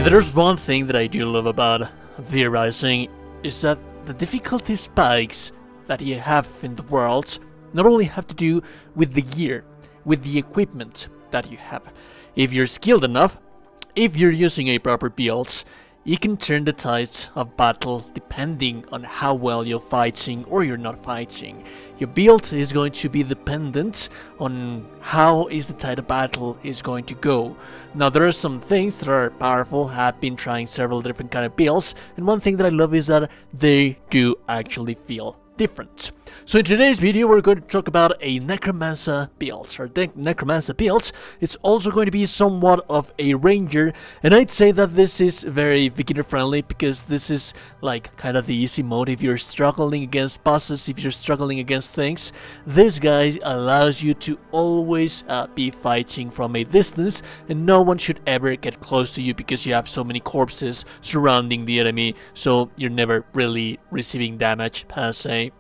If there's one thing that I do love about The Rising, is that the difficulty spikes that you have in the world not only have to do with the gear, with the equipment that you have. If you're skilled enough, if you're using a proper build, you can turn the tides of battle depending on how well you're fighting or you're not fighting. Your build is going to be dependent on how is the tide of battle is going to go. Now there are some things that are powerful. I've been trying several different kind of builds, and one thing that I love is that they do actually feel different. So in today's video we're going to talk about a Necromancer build. Our Necromancer build, it's also going to be somewhat of a ranger, and I'd say that this is very beginner friendly because this is like kind of the easy mode. If you're struggling against bosses, if you're struggling against things, this guy allows you to always be fighting from a distance, and no one should ever get close to you because you have so many corpses surrounding the enemy, so you're never really receiving damage per se.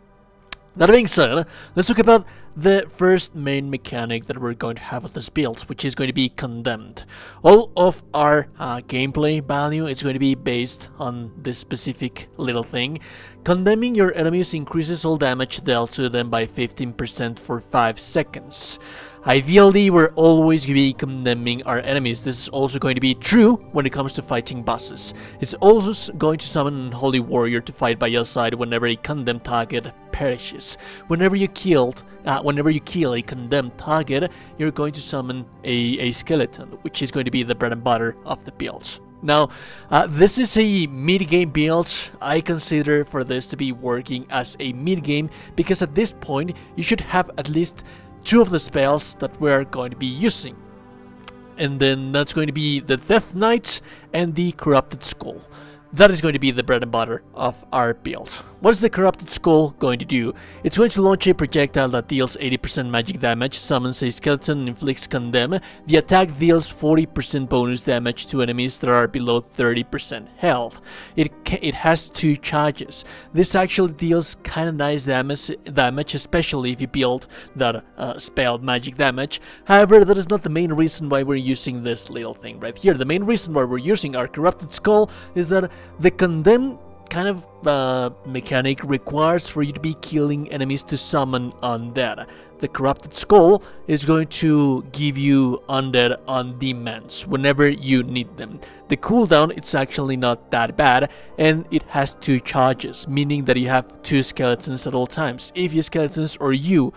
That being said, let's talk about the first main mechanic that we're going to have with this build, which is going to be Condemned. All of our gameplay value is going to be based on this specific little thing. Condemning your enemies increases all damage dealt to them by 15% for 5 seconds. Ideally, we're always going to be condemning our enemies. This is also going to be true when it comes to fighting bosses. It's also going to summon an Holy Warrior to fight by your side whenever a condemned target perishes. Whenever you kill a condemned target, you're going to summon a skeleton, which is going to be the bread and butter of the build. Now, this is a mid-game build. I consider for this to be working as a mid-game because at this point you should have at least 2 of the spells that we're going to be using. And then that's going to be the Death Knight and the Corrupted Skull. That is going to be the bread and butter of our build. What is the Corrupted Skull going to do? It's going to launch a projectile that deals 80% magic damage, summons a skeleton, and inflicts Condemn. The attack deals 40% bonus damage to enemies that are below 30% health. It has 2 charges. This actually deals kind of nice damage, especially if you build that spell magic damage. However, that is not the main reason why we're using this little thing right here. The main reason why we're using our Corrupted Skull is that the Condemn kind of mechanic requires for you to be killing enemies to summon undead. The Corrupted Skull is going to give you undead on demands whenever you need them. The cooldown, it's actually not that bad, and it has 2 charges, meaning that you have 2 skeletons at all times. If your skeletons or you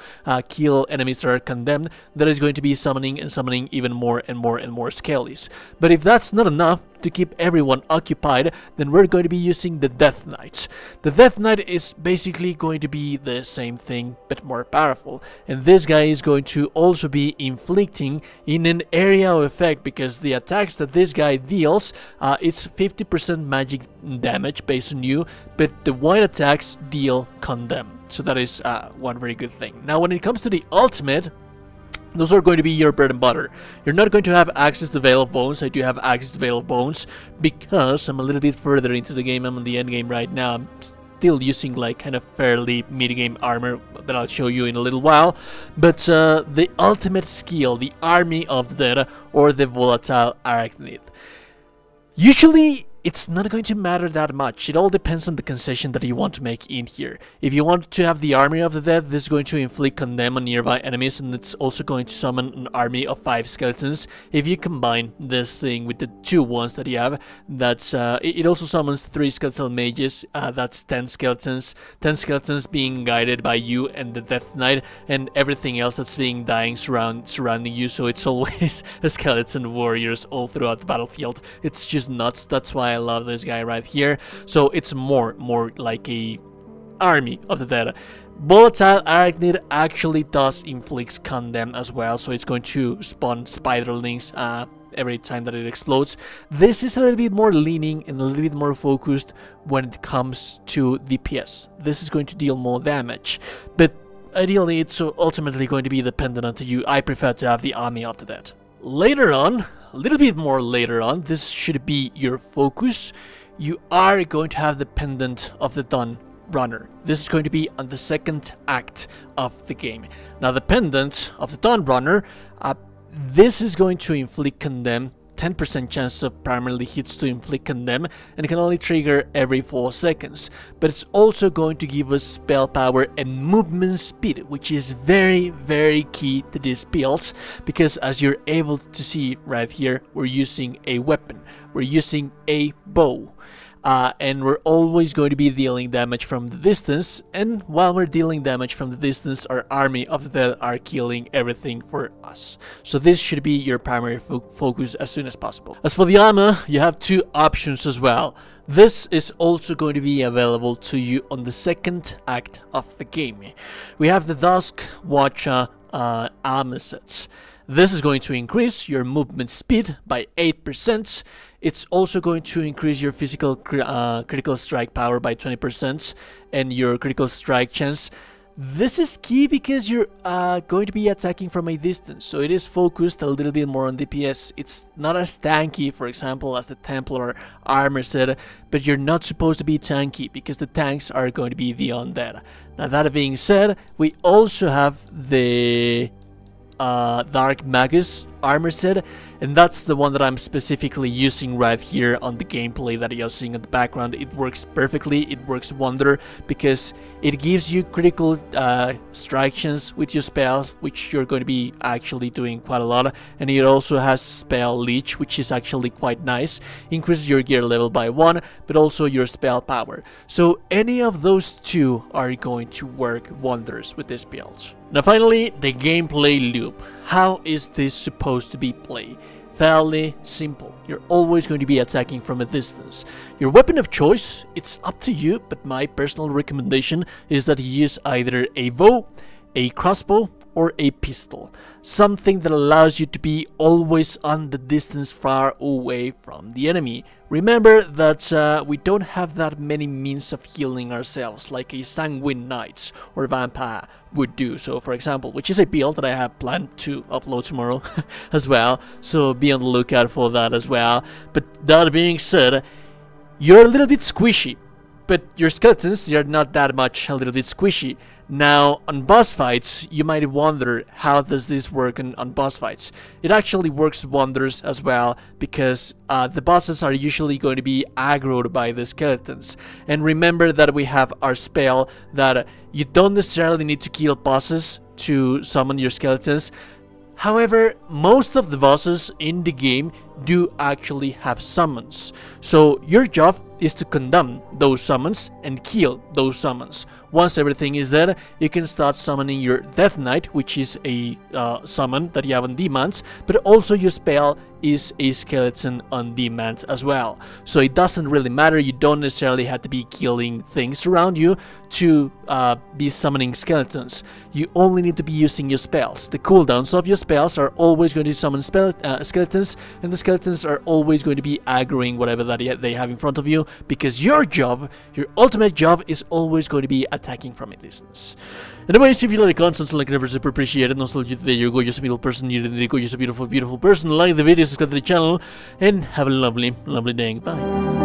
kill enemies that are condemned, that is going to be summoning and summoning even more and more and more skellies. But if that's not enough to keep everyone occupied, then we're going to be using the Death Knight. The Death Knight is basically going to be the same thing but more powerful, and this guy is going to also be inflicting in an area of effect because the attacks that this guy deals, it's 50% magic damage based on you, but the wide attacks deal Condemn. So that is one very good thing. Now when it comes to the ultimate, those are going to be your bread and butter. You're not going to have access to Veil of Bones. I do have access to Veil of Bones because I'm a little bit further into the game. I'm in the endgame right now. I'm still using like kind of fairly mid-game armor that I'll show you in a little while. But the ultimate skill, the Army of the Dead or the Volatile Arachnid. Usually it's not going to matter that much. It all depends on the concession that you want to make in here. If you want to have the Army of the Dead, this is going to inflict Condemn on nearby enemies, and it's also going to summon an army of 5 skeletons. If you combine this thing with the 2 ones that you have, that's it also summons 3 skeletal mages. That's 10 skeletons. 10 skeletons being guided by you and the Death Knight, and everything else that's being dying surrounding you. So it's always a skeleton warriors all throughout the battlefield. It's just nuts. That's why I love this guy right here. So it's more like a Army of the Dead. Volatile Arachnid actually does inflict Condemn as well, so it's going to spawn spiderlings every time that it explodes. This is a little bit more leaning and a little bit more focused when it comes to DPS. This is going to deal more damage, but ideally it's ultimately going to be dependent on you. I prefer to have the Army of the Dead. Later on, a little bit more later on, this should be your focus. You are going to have the Pendant of the Dawn Runner. This is going to be on the 2nd act of the game. Now the Pendant of the Dawn Runner, this is going to inflict Condemn 10% chance of primarily hits to inflict Condemn, and it can only trigger every 4 seconds. But it's also going to give us spell power and movement speed, which is very key to these builds, because as you're able to see right here, we're using a weapon, we're using a bow. And we're always going to be dealing damage from the distance, and while we're dealing damage from the distance, our army of the dead are killing everything for us. So this should be your primary focus as soon as possible. As for the armor, you have 2 options as well. This is also going to be available to you on the second act of the game. We have the Dusk Watcher armor sets. This is going to increase your movement speed by 8%. It's also going to increase your physical critical strike power by 20% and your critical strike chance. This is key because you're going to be attacking from a distance, so it is focused a little bit more on DPS. It's not as tanky, for example, as the Templar armor set, but you're not supposed to be tanky because the tanks are going to be the undead. Now, that being said, we also have the Dark Magus armor set, and that's the one that I'm specifically using right here on the gameplay that you're seeing in the background. It works perfectly, it works wonder, because it gives you critical strike chance with your spells, which you're going to be actually doing quite a lot, and it also has spell leech, which is actually quite nice. Increases your gear level by 1, but also your spell power. So any of those 2 are going to work wonders with this build. Now finally, the gameplay loop. How is this supposed to be played? Fairly simple. You're always going to be attacking from a distance. Your weapon of choice, it's up to you, but my personal recommendation is that you use either a bow, a crossbow, or a pistol. Something that allows you to be always on the distance far away from the enemy. Remember that we don't have that many means of healing ourselves like a Sanguine Knight or Vampire would do. So for example, which is a build that I have planned to upload tomorrow as well, so be on the lookout for that as well. But that being said, you're a little bit squishy, but your skeletons are not that much a little bit squishy. Now, on boss fights, you might wonder, how does this work on boss fights? It actually works wonders as well, because the bosses are usually going to be aggroed by the skeletons. And remember that we have our spell that you don't necessarily need to kill bosses to summon your skeletons. However, most of the bosses in the game do actually have summons. So your job is to condemn those summons and kill those summons. Once everything is dead, you can start summoning your Death Knight, which is a summon that you have on demand, but also your spell is a skeleton on demand as well. So it doesn't really matter, you don't necessarily have to be killing things around you to be summoning skeletons. You only need to be using your spells. The cooldowns of your spells are always going to summon skeletons, and the skeletons are always going to be aggroing whatever that they have in front of you, because your job, your ultimate job, is always going to be attacking from a distance. Anyways, if you like the content, like never, super appreciate it. Also, there you go, just a beautiful person. You didn't go, just a beautiful person. Like the video, subscribe to the channel, and have a lovely day. Bye.